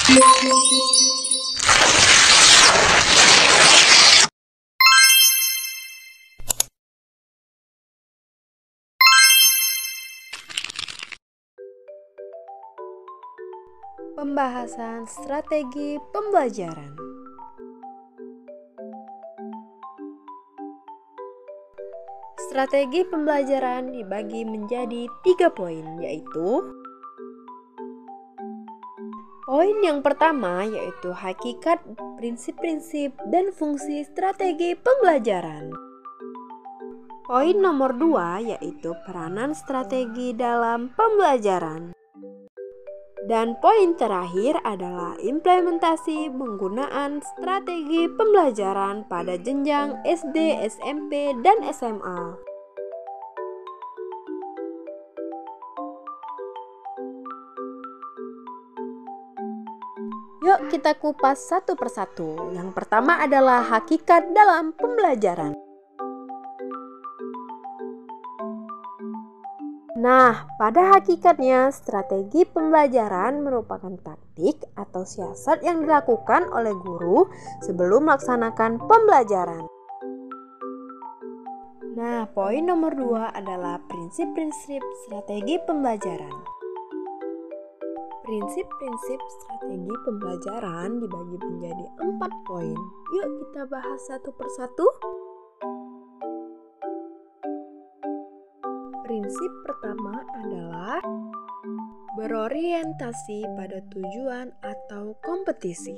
Pembahasan strategi pembelajaran. Strategi pembelajaran dibagi menjadi 3 poin, yaitu poin yang pertama yaitu hakikat, prinsip-prinsip, dan fungsi strategi pembelajaran. Poin nomor 2 yaitu peranan strategi dalam pembelajaran. Dan poin terakhir adalah implementasi penggunaan strategi pembelajaran pada jenjang SD, SMP, dan SMA. Yuk kita kupas satu persatu. Yang pertama adalah hakikat dalam pembelajaran. Nah, pada hakikatnya strategi pembelajaran merupakan taktik atau siasat yang dilakukan oleh guru sebelum melaksanakan pembelajaran. Nah, poin nomor 2 adalah prinsip-prinsip strategi pembelajaran. Prinsip-prinsip strategi pembelajaran dibagi menjadi 4 poin. Yuk kita bahas satu persatu. Prinsip pertama adalah berorientasi pada tujuan atau kompetisi.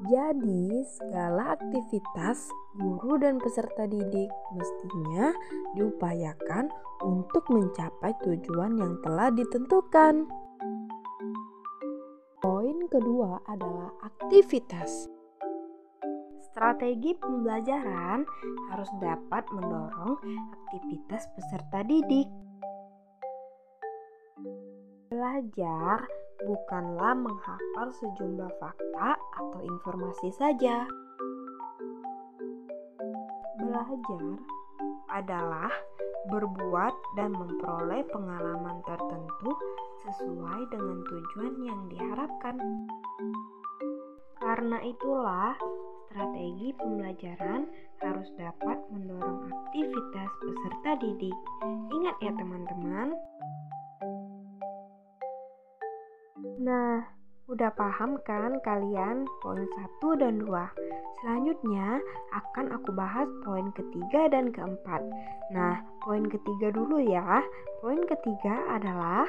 Jadi, segala aktivitas guru dan peserta didik mestinya diupayakan untuk mencapai tujuan yang telah ditentukan. Poin kedua adalah aktivitas. Strategi pembelajaran harus dapat mendorong aktivitas peserta didik. Belajar bukanlah menghafal sejumlah fakta atau informasi saja. Belajar adalah berbuat dan memperoleh pengalaman tertentu sesuai dengan tujuan yang diharapkan. Karena itulah, strategi pembelajaran harus dapat mendorong aktivitas peserta didik. Ingat ya teman-teman. Nah, udah paham kan kalian poin 1 dan 2? Selanjutnya akan aku bahas poin ketiga dan keempat. Nah, poin ketiga dulu ya. Poin ketiga adalah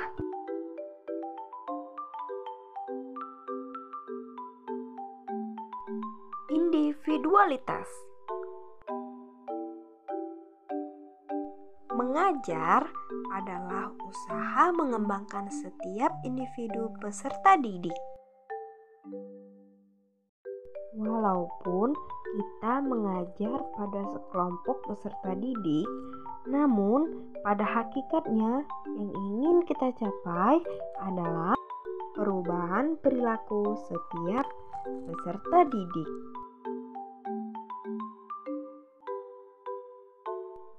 individualitas. Mengajar adalah usaha mengembangkan setiap individu peserta didik. Walaupun kita mengajar pada sekelompok peserta didik, namun pada hakikatnya yang ingin kita capai adalah perubahan perilaku setiap peserta didik.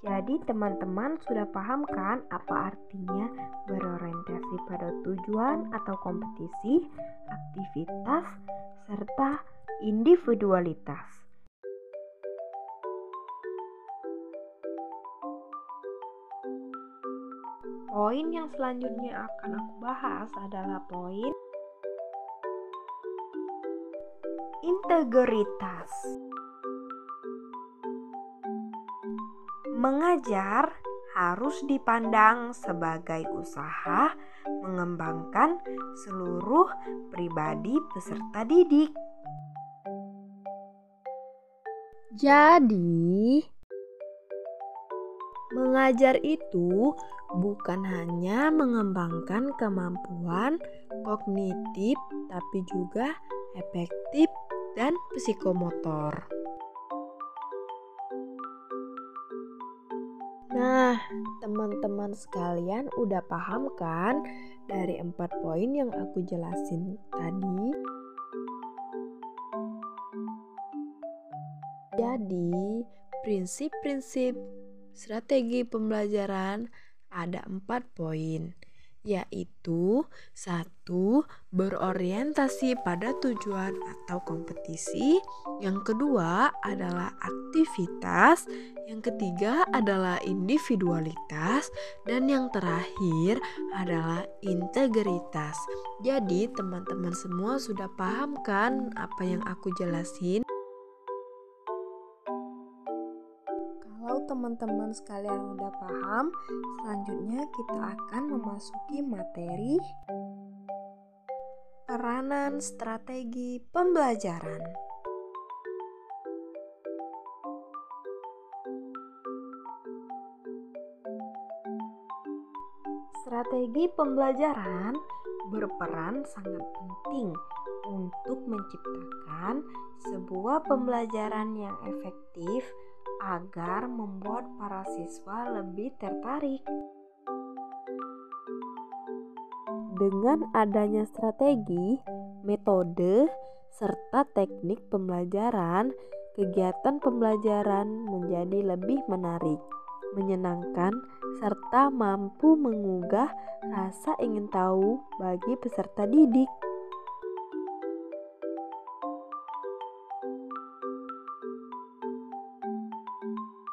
Jadi teman-teman sudah paham kan apa artinya berorientasi pada tujuan atau kompetisi, aktivitas, serta individualitas. Poin yang selanjutnya akan aku bahas adalah poin integritas. Mengajar harus dipandang sebagai usaha mengembangkan seluruh pribadi peserta didik. Jadi, mengajar itu bukan hanya mengembangkan kemampuan kognitif, tapi juga efektif dan psikomotor. Nah, teman-teman sekalian udah paham kan dari 4 poin yang aku jelasin tadi? Jadi, prinsip-prinsip strategi pembelajaran ada 4 poin, yaitu 1. Berorientasi pada tujuan atau kompetisi. Yang kedua adalah aktivitas. Yang ketiga adalah individualitas. Dan yang terakhir adalah integritas. Jadi teman-teman semua sudah paham kan apa yang aku jelasin? Kalau teman-teman sekalian udah paham, selanjutnya kita akan memasuki materi peranan strategi pembelajaran. Strategi pembelajaran berperan sangat penting untuk menciptakan sebuah pembelajaran yang efektif agar membuat para siswa lebih tertarik. Dengan adanya strategi, metode, serta teknik pembelajaran, kegiatan pembelajaran menjadi lebih menarik, menyenangkan, serta mampu mengugah rasa ingin tahu bagi peserta didik.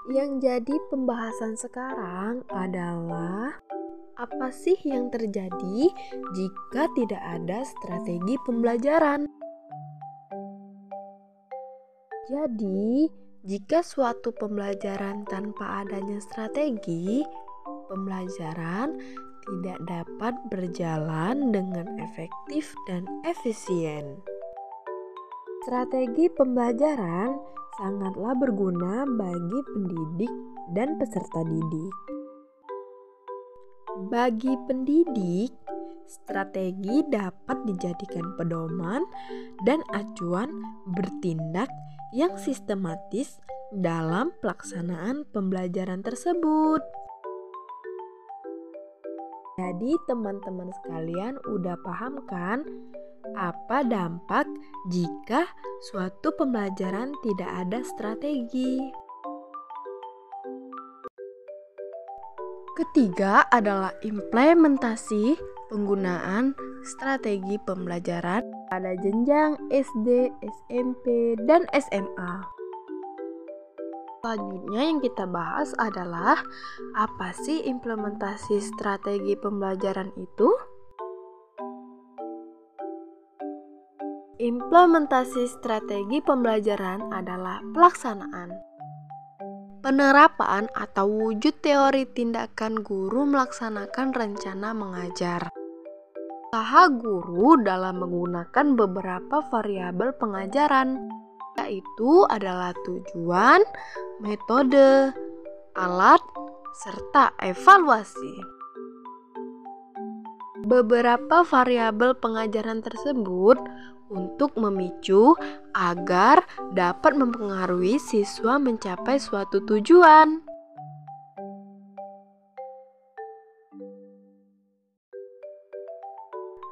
Yang jadi pembahasan sekarang adalah apa sih yang terjadi jika tidak ada strategi pembelajaran? Jadi, jika suatu pembelajaran tanpa adanya strategi, pembelajaran tidak dapat berjalan dengan efektif dan efisien. Strategi pembelajaran sangatlah berguna bagi pendidik dan peserta didik. Bagi pendidik, strategi dapat dijadikan pedoman dan acuan bertindak yang sistematis dalam pelaksanaan pembelajaran tersebut. Jadi teman-teman sekalian udah paham kan apa dampak jika suatu pembelajaran tidak ada strategi? Ketiga adalah implementasi penggunaan strategi pembelajaran pada jenjang SD, SMP, dan SMA. Selanjutnya yang kita bahas adalah apa sih implementasi strategi pembelajaran itu? Implementasi strategi pembelajaran adalah pelaksanaan, penerapan atau wujud teori tindakan guru melaksanakan rencana mengajar. Usaha guru dalam menggunakan beberapa variabel pengajaran, yaitu adalah tujuan, metode, alat, serta evaluasi. Beberapa variabel pengajaran tersebut untuk memicu agar dapat mempengaruhi siswa mencapai suatu tujuan.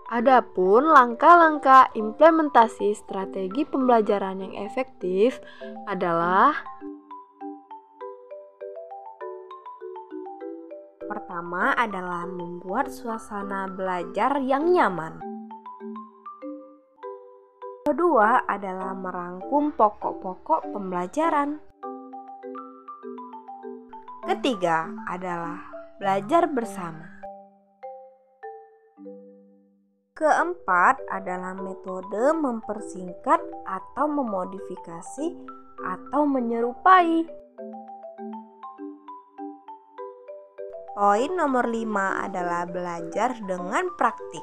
Adapun langkah-langkah implementasi strategi pembelajaran yang efektif adalah: pertama adalah membuat suasana belajar yang nyaman. Kedua adalah merangkum pokok-pokok pembelajaran. Ketiga adalah belajar bersama. Keempat adalah metode mempersingkat atau memodifikasi atau menyerupai. Poin nomor 5 adalah belajar dengan praktik.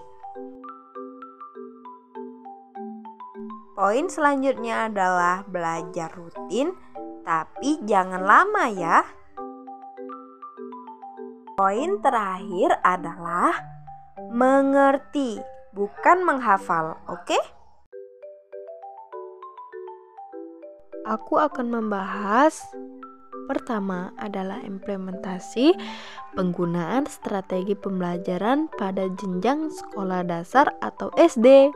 Poin selanjutnya adalah belajar rutin, tapi jangan lama ya. Poin terakhir adalah mengerti, bukan menghafal, oke? Aku akan membahas pertama adalah implementasi penggunaan strategi pembelajaran pada jenjang sekolah dasar atau SD.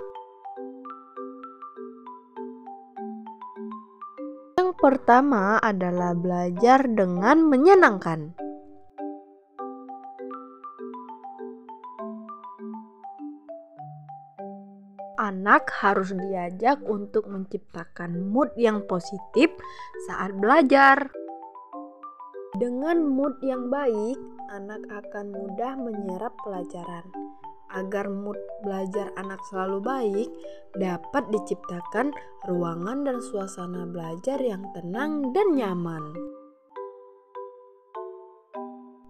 Yang pertama adalah belajar dengan menyenangkan. Anak harus diajak untuk menciptakan mood yang positif saat belajar. Dengan mood yang baik, anak akan mudah menyerap pelajaran. Agar mood belajar anak selalu baik, dapat diciptakan ruangan dan suasana belajar yang tenang dan nyaman.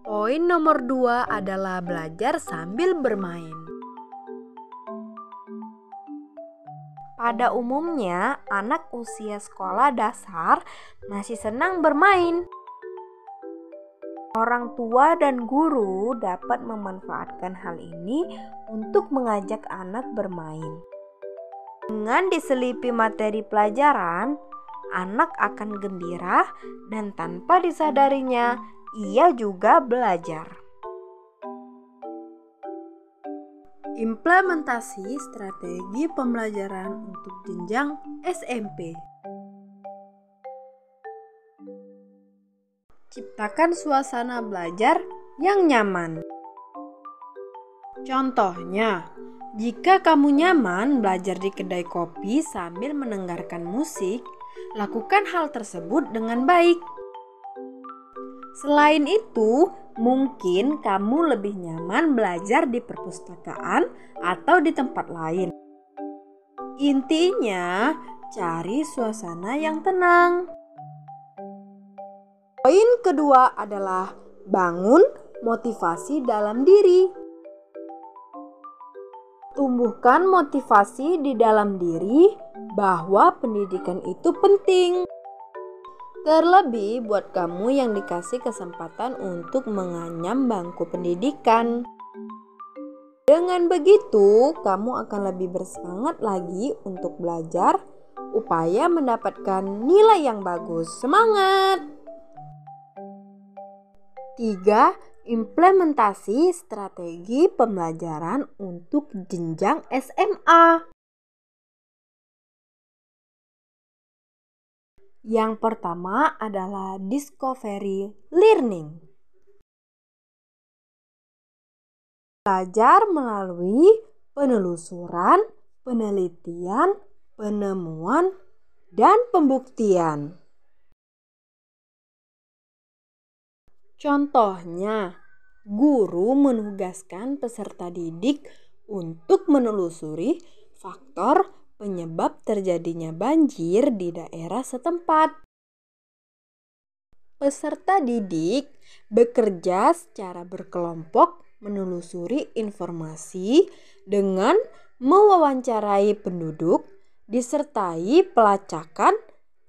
Poin nomor 2 adalah belajar sambil bermain. Pada umumnya, anak usia sekolah dasar masih senang bermain. Orang tua dan guru dapat memanfaatkan hal ini untuk mengajak anak bermain. Dengan diselipi materi pelajaran, anak akan gembira dan tanpa disadarinya, ia juga belajar. Implementasi strategi pembelajaran untuk jenjang SMP. Ciptakan suasana belajar yang nyaman. Contohnya, jika kamu nyaman belajar di kedai kopi sambil mendengarkan musik, lakukan hal tersebut dengan baik. Selain itu, mungkin kamu lebih nyaman belajar di perpustakaan atau di tempat lain. Intinya, cari suasana yang tenang. Poin kedua adalah bangun motivasi dalam diri. Tumbuhkan motivasi di dalam diri bahwa pendidikan itu penting. Terlebih buat kamu yang dikasih kesempatan untuk menganyam bangku pendidikan. Dengan begitu, kamu akan lebih bersemangat lagi untuk belajar, upaya mendapatkan nilai yang bagus. Semangat! 3. Implementasi strategi pembelajaran untuk jenjang SMA. Yang pertama adalah discovery learning. Belajar melalui penelusuran, penelitian, penemuan, dan pembuktian. Contohnya, guru menugaskan peserta didik untuk menelusuri faktor penyebab terjadinya banjir di daerah setempat. Peserta didik bekerja secara berkelompok menelusuri informasi dengan mewawancarai penduduk, disertai pelacakan,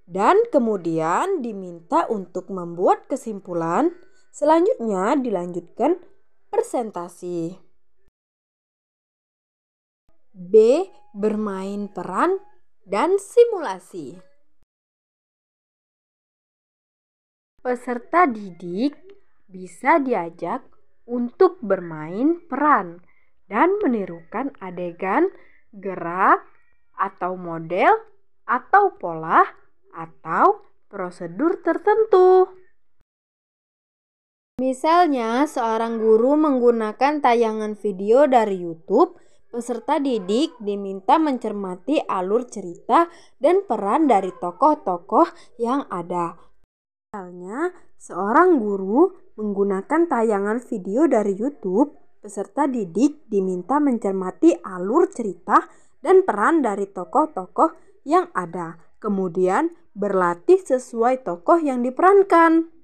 dan kemudian diminta untuk membuat kesimpulan. Selanjutnya dilanjutkan presentasi. B. Bermain peran dan simulasi. Peserta didik bisa diajak untuk bermain peran dan menirukan adegan, gerak, atau model, atau pola, atau prosedur tertentu. Misalnya, seorang guru menggunakan tayangan video dari YouTube, peserta didik diminta mencermati alur cerita dan peran dari tokoh-tokoh yang ada. Misalnya, seorang guru menggunakan tayangan video dari YouTube, peserta didik diminta mencermati alur cerita dan peran dari tokoh-tokoh yang ada. Kemudian, berlatih sesuai tokoh yang diperankan.